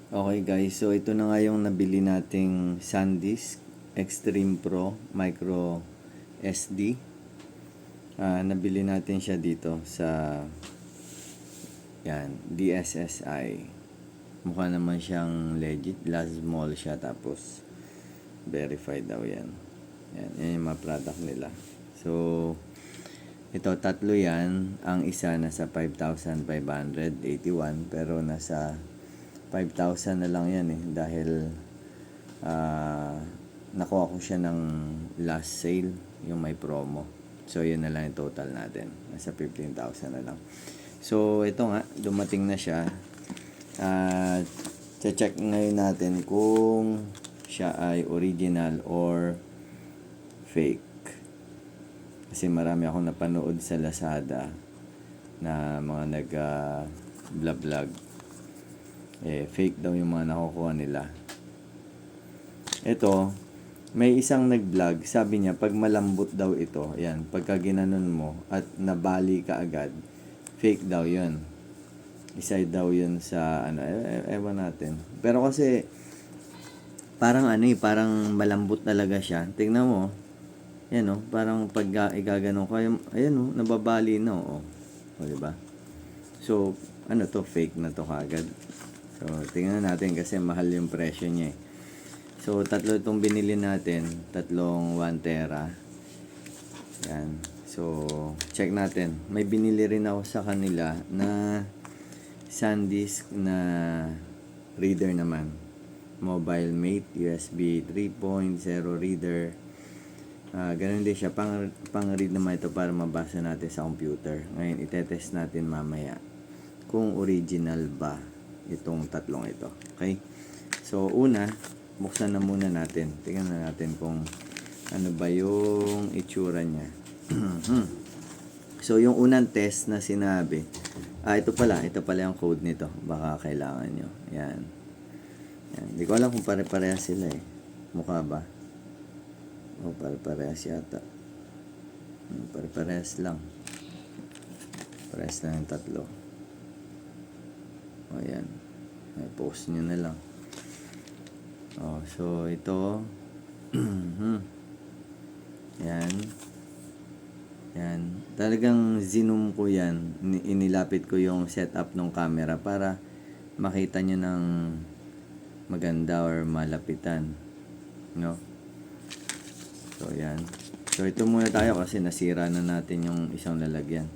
Okay guys, so ito na nga yung nabili nating SanDisk Extreme Pro Micro SD. Nabili natin siya dito sa DSSI. Mukha naman siyang legit. Last mall siya, tapos verified daw yan. Yan yung mga product nila. So, ito tatlo yan. Ang isa nasa 5,581 pero nasa 5,000 na lang yan dahil nakuha ko siya ng last sale, yung may promo. So yun na lang yung total natin, nasa 15,000 na lang. So ito nga, dumating na siya. Check ngayon natin kung siya ay original or fake, kasi marami akong napanood sa Lazada na mga nag vlog. Fake daw yung mga nakukuha nila. Ito, may isang nag-vlog, sabi niya pag malambot daw ito, ayan, pagka ginanon mo at nabali ka agad, fake daw yun. Isa daw yun sa ewan natin. Pero kasi parang parang malambot talaga siya. Tingnan mo, yan parang pag igaganon ko, ayan nababali na o, diba? So, to, fake na to kagad. So, tingnan natin kasi mahal yung presyo niya. So, tatlo itong binili natin. Tatlong 1 tera. Yan. So, check natin. May binili rin ako sa kanila na SanDisk na reader naman. Mobile Mate USB 3.0 reader. Ganun din siya. Pang-read naman ito para mabasa natin sa computer. Ngayon, itetest natin mamaya kung original ba itong tatlong ito. Okay? So, una, buksan na muna natin. Tingnan na natin kung ano ba yung itsura niya. So, yung unang test na sinabi, ito pala yung code nito. Baka kailangan nyo. Yan. Hindi ko alam kung pare-parehas sila Mukha ba? Pare-parehas yata. Pare-parehas lang. Parehas lang yung tatlo. Ayan. Post nyo na lang. So ito. Yan. Talagang zoom ko yan. Inilapit ko yung setup ng camera para makita nyo ng maganda or malapitan. No? So yan. So ito muna tayo kasi nasira na natin yung isang lalagyan.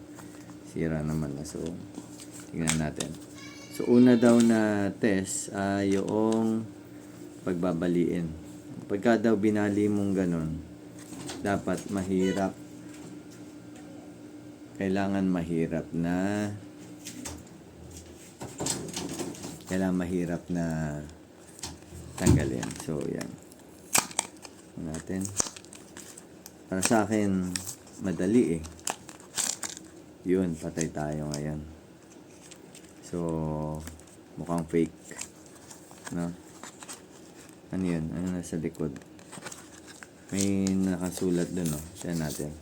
Sira naman na. So tingnan natin. So, una daw na test ay yung pagbabaliin. Pagka daw binali mong ganun, dapat mahirap. Kailangan mahirap na tanggalin. So, yan. Natin. Para sa akin, madali Yun, patay tayo ngayon. So, mukhang fake. No? Ano yun? Ano nasa likod? May nakasulat dun, Tignan natin.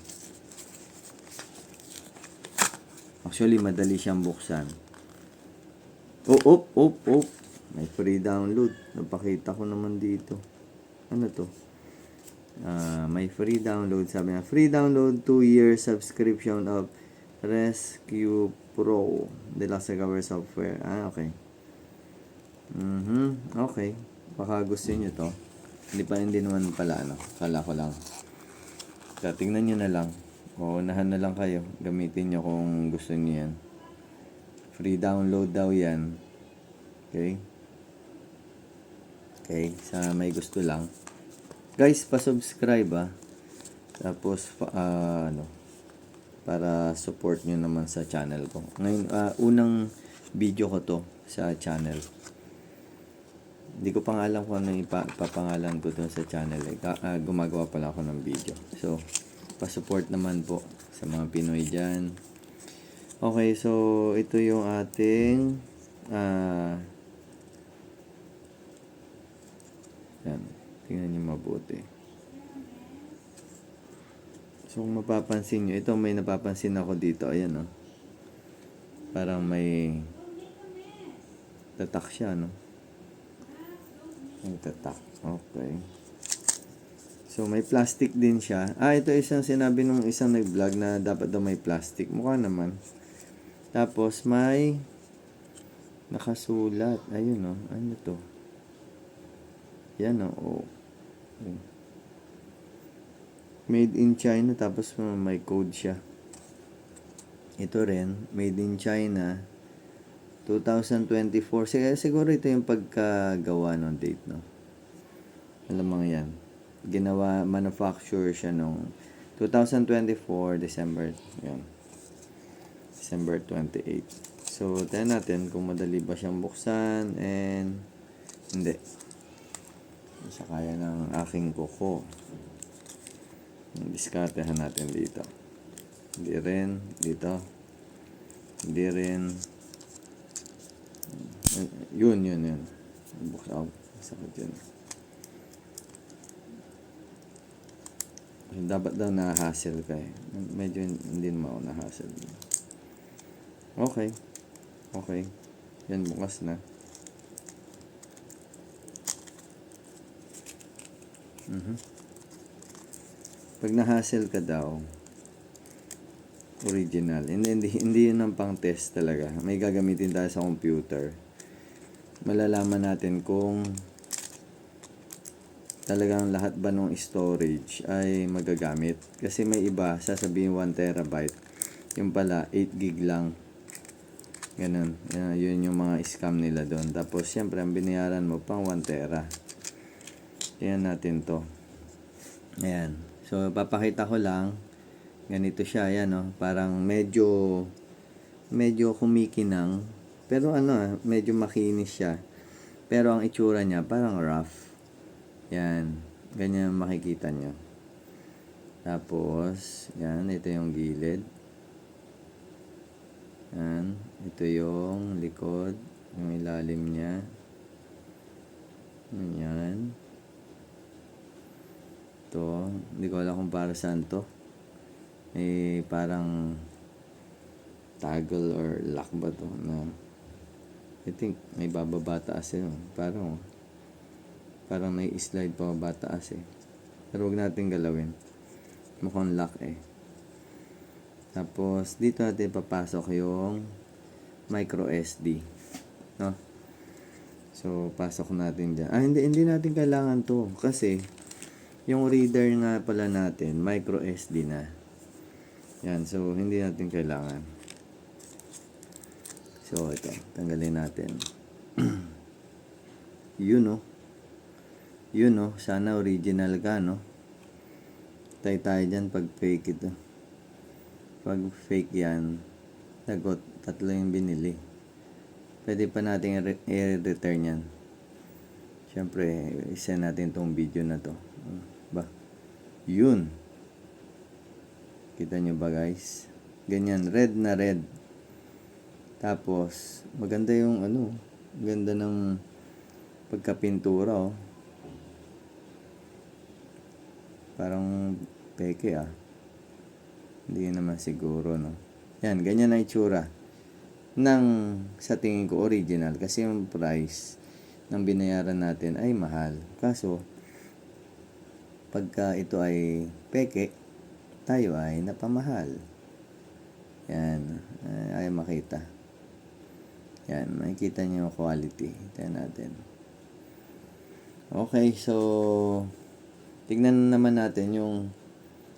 Actually, madali siyang buksan. May free download. Napakita ko naman dito. Ano to? May free download. Sabi na, free download 2-year subscription of Rescue Pro Deluxe Cover Software. Okay. Okay. Baka gusto niyo to. Hindi naman pala Kala ko lang. So, tingnan niyo na lang. O unahan na lang kayo. Gamitin niyo kung gusto niyo yan. Free download daw yan. Okay. Sa may gusto lang. Guys, pa-subscribe Tapos para support nyo naman sa channel ko. Ngayon, unang video ko to sa channel. Hindi ko pa alam kung ano ipapangalan ko doon sa channel. Gumagawa pala ako ng video. So, pa-support naman po sa mga Pinoy dyan. Okay, so ito yung ating yan. Tingnan nyo mabuti. So, kung mapapansin nyo, ito may napapansin ako dito. Ayan, Parang may tatak siya, Nagtatak. Okay. So, may plastic din siya. Ito isang sinabi nung isang nag-vlog na dapat daw may plastic. Mukha naman. Tapos, may nakasulat. Ayun, oh. Ano to? Yan, oh. Made in China. Tapos, may code siya. Ito rin. Made in China. 2024. Siguro ito yung pagkagawa ng date, no? Alam mo yan. Ginawa, manufacture siya nung 2024, December. Yan. December 28. So, tayo natin kung madali ba siyang buksan and hindi. Sa kaya ng aking kuko. Diskartehan natin dito. Hindi rin. Dito. Hindi rin. Yun. Box out. Sakit yun. Dapat daw na-hassle ka eh. Medyo hindi naman ako na-hassle. Okay. Yan, bukas na. Pag na-hassle ka daw, original. Hindi yun ang pang-test talaga. May gagamitin tayo sa computer. Malalaman natin kung talagang lahat ba ng storage ay magagamit. Kasi may iba, sasabihin 1 terabyte. Yung pala, 8 gig lang. Ganun. Yun yung mga scam nila doon. Tapos, syempre, ang binayaran mo pang 1 tera. Ayan natin to. Ayan. So, papakita ko lang. Ganito siya. Ayan, no? Parang medyo kumikinang. Pero medyo makinis siya. Pero ang itsura niya, parang rough. Yan. Ganyan makikita nyo. Tapos, yan. Ito yung gilid. Yan. Ito yung likod. Yung ilalim niya. Yan. Ito. Hindi ko alam kung para saan to. Parang toggle or lock ba to na I think may bababa taas eh. Parang may slide pa babataas eh. Pero huwag natin galawin. Mukhang lock eh. Tapos, dito natin papasok yung micro SD. No? So, pasok natin dyan. Hindi natin kailangan to. Kasi, yung reader nga pala natin, micro SD na. Yan. So, hindi natin kailangan. So, ito. Tanggalin natin. Yun, no? Sana original ka, no? Tayo dyan pag fake ito. Pag fake yan, tagot, 3 yung binili. Pwede pa natin i-return yan. Siyempre, isend natin tong video na to. Yun. Kita nyo ba guys? Ganyan, red na red. Tapos, maganda yung ganda ng pagkapintura, oh. Parang peke, Hindi naman siguro, no? Yan, ganyan na itsura ng sa tingin ko original kasi yung price ng binayaran natin ay mahal. Kaso, pagka ito ay peke, tayo ay napamahal. Yan, ay makita. Yan, makikita niyo yung quality. Tingnan natin. Okay, so tignan naman natin yung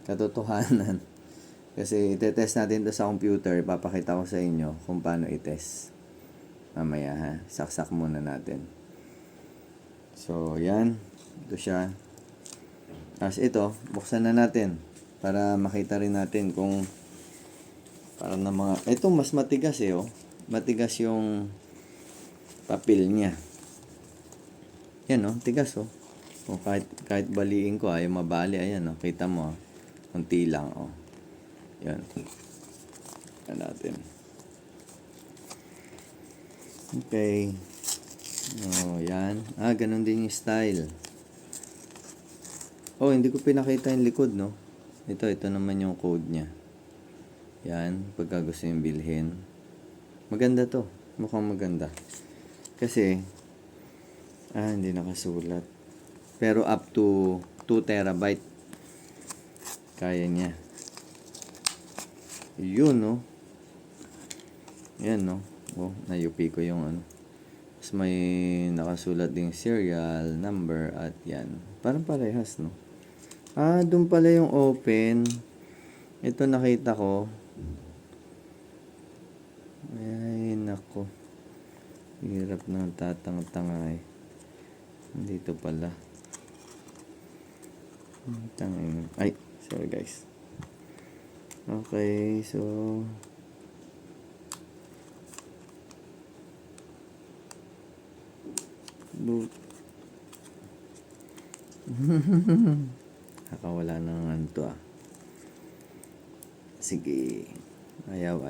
katotohanan. Kasi itetest natin ito sa computer. Papakita ko sa inyo kung paano i-test. Mamaya ha. Saksak muna natin. So, yan. Ito siya. Tapos ito, buksan na natin. Para makita rin natin kung parang na mga... Ito mas matigas Matigas yung papel niya. Yan tigas O kahit baliin ko ayaw mabali. Ayan kita mo kunti lang Yan. Yan natin. Okay. Yan. Ganun din yung style. Hindi ko pinakita yung likod, no? Ito naman yung code niya. Yan. Pagka gusto yung bilhin. Maganda to. Mukhang maganda. Kasi, Hindi nakasulat. Pero up to 2 terabyte. Kaya niya. Yun, no? Yan, no? Oh, nayupi ko yung ano. Tapos may nakasulat ding serial number at yan. Parang parehas, no? Doon pala yung open. Ito nakita ko. Ay, nako. Hirap na tatang-tanga eh. Dito pala. Tangin. Ay, sorry guys. Okay, so nakawala na nga ito Sige. Ayaw.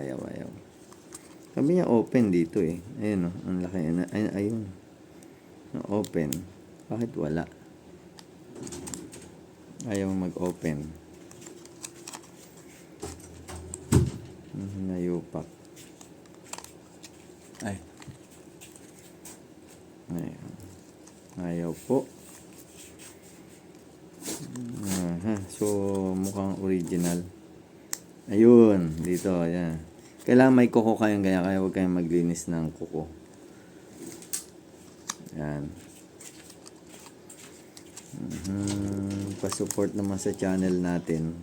Sabi niya open dito eh. Ayun oh, ang laki na. Ayun. Open. Bakit wala? Ayaw mag-open. Nayupak. Ayaw po. So, mukhang original. Ayun. Dito. Ayan. Kailangan may kuko kayong ganyan. Kaya huwag kayong maglinis ng kuko. Ayan. Pa-support naman sa channel natin.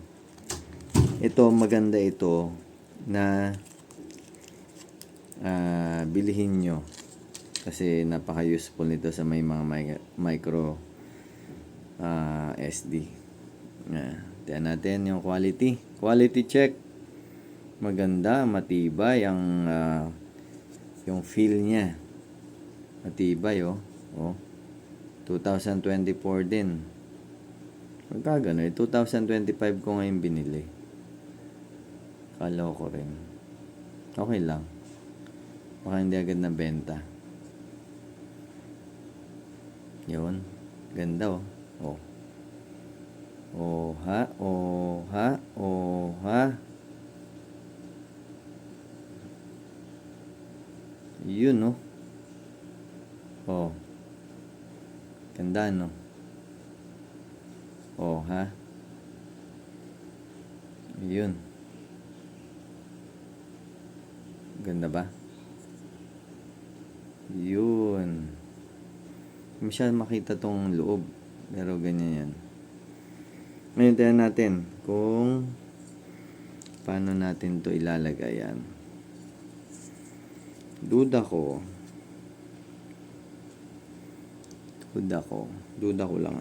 Ito, maganda ito na bilihin nyo. Kasi napaka-useful nito sa may mga micro SD. Tingnan natin yung quality. Quality check. Maganda, matibay ang yung feel niya. Matibay oh. 2024 din. Magkagano eh. 2025 ko ngayon binili. Kala ko rin. Okay lang. Baka hindi agad na benta. Yun. Ganda oh. Oh ha. Yun no. Ganda no. Ha. Yun. Ganda ba? Yun. Masyadong makita tong loob. Pero ganyan yan. Ngayon tingnan natin kung paano natin to ilalagay yan. Duda ko lang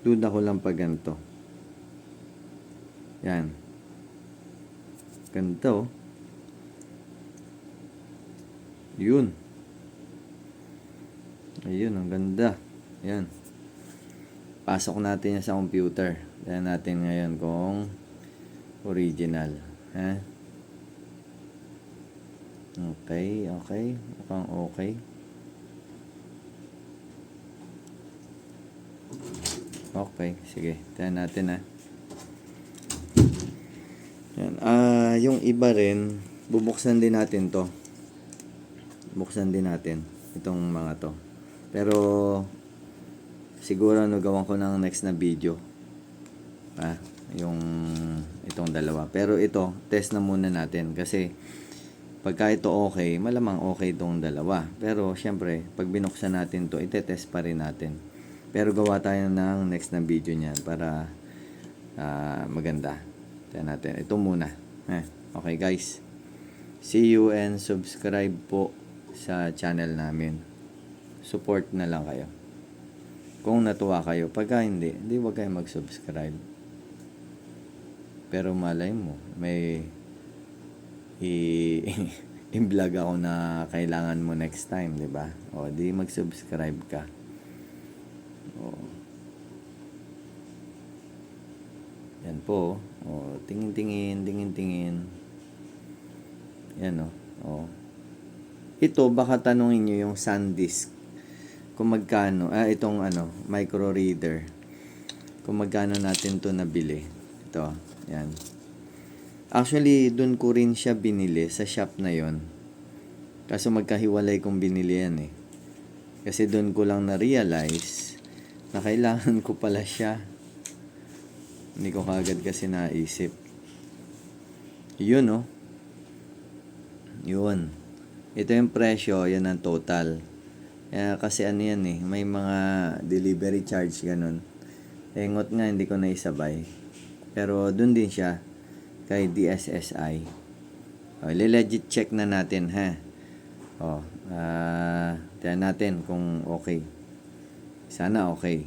Duda ko lang pag ganito. Yan. Ganito. Yun. Ayun, ang ganda. Yan. Pasok natin yan sa computer. Tingnan natin ngayon kung original. Ha? Okay. Mukhang okay. Okay, sige. Tingnan natin Yan. Yung iba rin, bubuksan din natin to. Buksan din natin itong mga to. Pero siguro gawan ko ng next na video. Yung itong dalawa. Pero ito, test na muna natin kasi pagka ito okay, malamang okay itong dalawa. Pero syempre, pag binuksan natin to, itetest pa rin natin. Pero gawa tayo ng next na video niyan para maganda. Tignan natin. Ito muna. Okay guys. See you and subscribe po sa channel namin. Support na lang kayo. Kung natuwa kayo. Pagka hindi wag kayo mag-subscribe. Pero malay mo, may i-vlog ako na kailangan mo next time, di ba? Di mag-subscribe ka. Yan po. Tingin-tingin. Yan Ito, baka tanungin nyo yung SanDisk. Kung magkano, itong micro reader. Kung magkano natin to nabili. Ito, yan. Actually, dun ko rin siya binili sa shop na yon. Kaso magkahiwalay kong binili yan Kasi doon ko lang na-realize na kailangan ko pala siya. Hindi ko kagad kasi naisip. Yun, oh. Yun. Ito yung presyo, yan ang total. Kasi ano yan eh, may mga delivery charge ganun. Ngot nga, hindi ko naisabay. Pero dun din siya, kay DSSI. Legit check na natin, ha. Tingnan natin kung okay. Sana okay.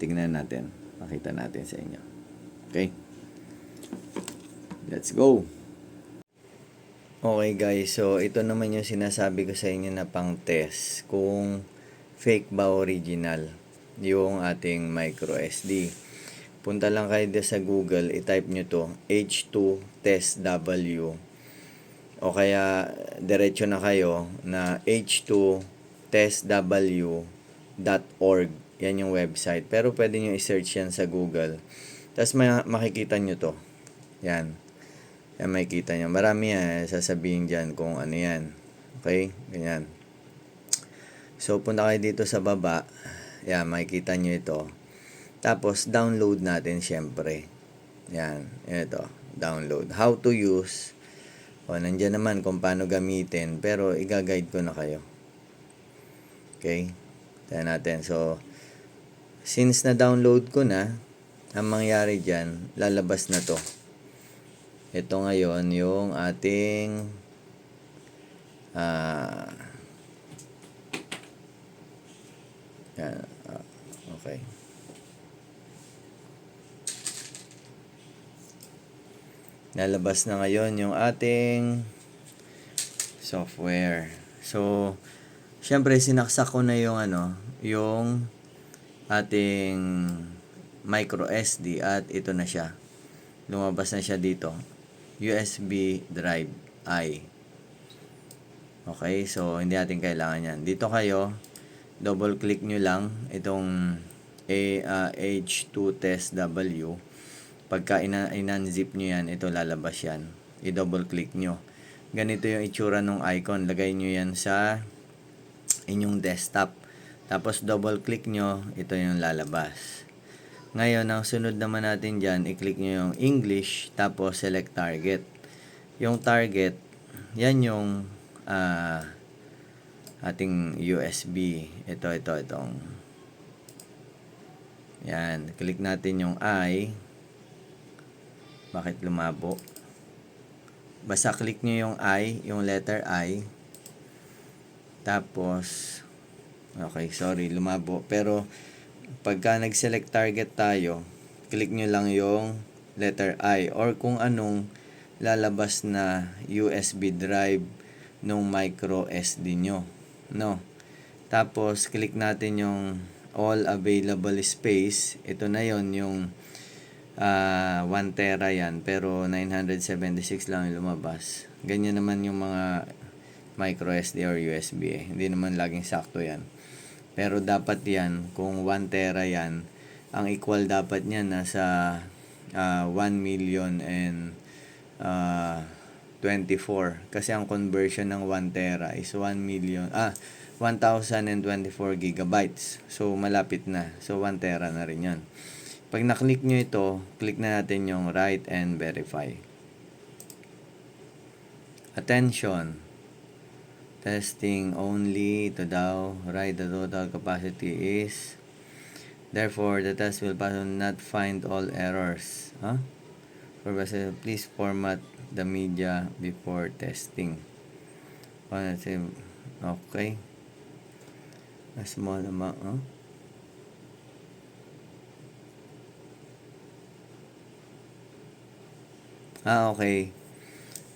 Tingnan natin. Pakita natin sa inyo. Okay? Let's go! Okay guys, so ito naman yung sinasabi ko sa inyo na pang test kung fake ba original yung ating micro SD. Punta lang kayo sa Google, i-type nyo to H2 test W, o kaya diretso na kayo na h2 testw.org. Yan yung website, pero pwede nyo i-search yan sa Google, tapos makikita nyo to. Yan makikita nyo. Marami yan sasabihin dyan kung ano yan. Okay? Ganyan. So, punta kayo dito sa baba. Yan, makikita nyo ito. Tapos, download natin syempre. Yan. Ito. Download. How to use. Nandyan naman kung paano gamitin. Pero, i-guide ko na kayo. Okay? Tayo natin. So, since na-download ko na, ang mangyari dyan, lalabas na to. Ito ngayon yung ating okay. Lalabas na ngayon yung ating software. So, syempre sinaksak ko na yung yung ating micro SD at ito na siya. Lumabas na siya dito. USB drive I. Okay, so hindi natin kailangan yan. Dito kayo, double click nyo lang itong H2 test W. Pagka in-unzip nyo yan, ito lalabas yan. I-double click nyo. Ganito yung itsura ng icon. Lagay nyo yan sa inyong desktop. Tapos double click nyo, ito yung lalabas. Ngayon, ang sunod naman natin dyan, i-click nyo yung English, tapos select target. Yung target, yan yung ating USB. Itong. Yan, click natin yung I. Bakit lumabo? Basta click nyo yung I, yung letter I. Tapos, okay, sorry, lumabo. Pero, pagka nag-select target tayo, click nyo lang yung letter I or kung anong lalabas na USB drive nung micro SD nyo. No? Tapos, click natin yung all available space. Ito na yon yung 1 tera yan, pero 976 lang yung lumabas. Ganyan naman yung mga micro SD or USB. Hindi naman laging sakto yan. Pero dapat yan, kung 1 tera yan, ang equal dapat niya nasa 1,024. Kasi ang conversion ng 1 tera is 1024 gigabytes. So, malapit na. So, 1 tera na rin yan. Pag na-click nyo ito, click na natin yung write and verify. Attention! Testing only to daw. Right, the total capacity is. Therefore, the test will not find all errors. Please format the media before testing. Okay. A small amount. Okay.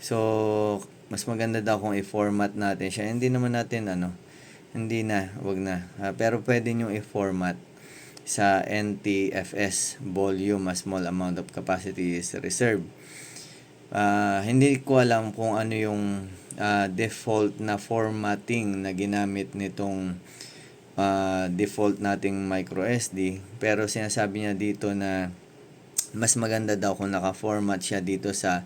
So, mas maganda daw kung i-format natin siya. Hindi naman natin wag na. Pero pwede nyo i-format sa NTFS volume, a small amount of capacity is reserved. Hindi ko alam kung ano yung default na formatting na ginamit nitong default nating micro SD, pero sinasabi niya dito na mas maganda daw kung naka-format siya dito sa,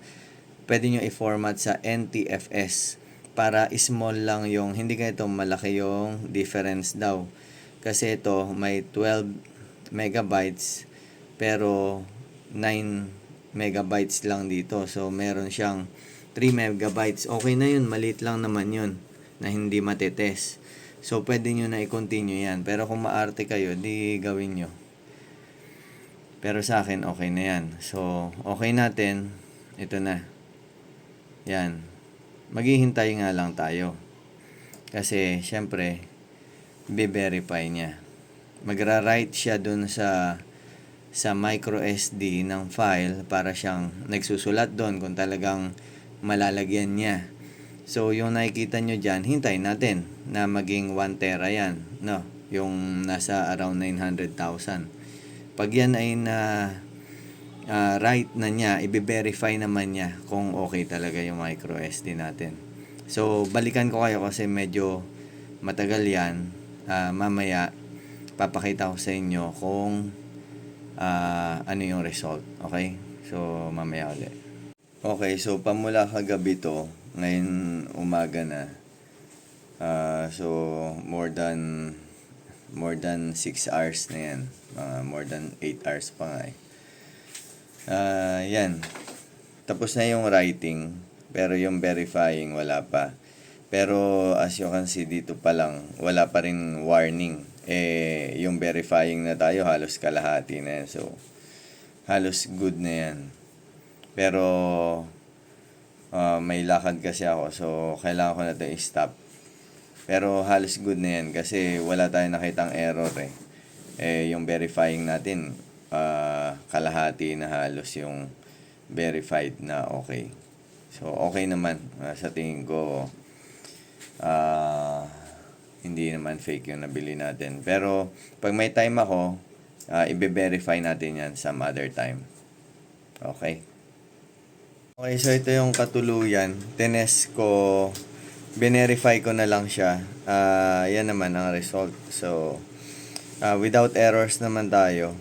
pwede nyo i-format sa NTFS para small lang yung, hindi ganito malaki yung difference daw. Kasi ito may 12 megabytes pero 9 megabytes lang dito. So meron siyang 3 megabytes. Okay na yun, maliit lang naman yun na hindi matetest. So pwede nyo na i-continue yan. Pero kung maarte kayo, di gawin nyo. Pero sa akin okay na yan. So okay natin. Ito na. Yan. Maghihintay nga lang tayo. Kasi syempre i-verify niya. Magra-write siya dun sa micro SD ng file para siyang nagsusulat doon kung talagang malalagyan niya. So yung nakikita nyo dyan, hintayin natin na maging 1 tera yan, no? Yung nasa around 900,000. Pag yan ay na write na niya, i-verify naman niya kung okay talaga yung micro SD natin. So balikan ko kayo kasi medyo matagal yan. Mamaya papakita ko sa inyo kung ano yung result. Okay? So mamaya ulit. Okay, so pamula kagabi to, ngayon umaga na. So more than 6 hours na yan. More than 8 hours pa nga eh. Yan. Tapos na yung writing, pero yung verifying wala pa. Pero as you can see dito pa lang, wala pa rin warning. Yung verifying na tayo halos kalahati na yan. So halos good na yan. Pero may lakad kasi ako, so kailangan ko na ito i-stop. Pero halos good na yan kasi wala tayong nakitang error eh. Yung verifying natin, kalahati na halos yung verified na okay. So okay naman. Sa tingin ko, hindi naman fake yung nabili natin. Pero pag may time ako, i-verify natin yan some other time. Okay? Okay, so ito yung katuluyan. Tinest ko, binerify ko na lang siya. Yan naman ang result. So, without errors naman tayo.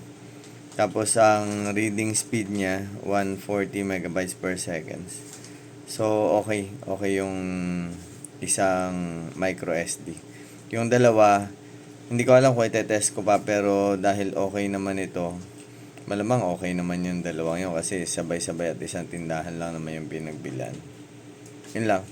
Tapos, ang reading speed niya, 140 megabytes per second. So, okay. Okay yung isang micro SD. Yung dalawa, hindi ko alam kung itetest ko pa, pero dahil okay naman ito, malamang okay naman yung dalawang yun kasi sabay-sabay at isang tindahan lang naman yung pinagbilan. Yun lang.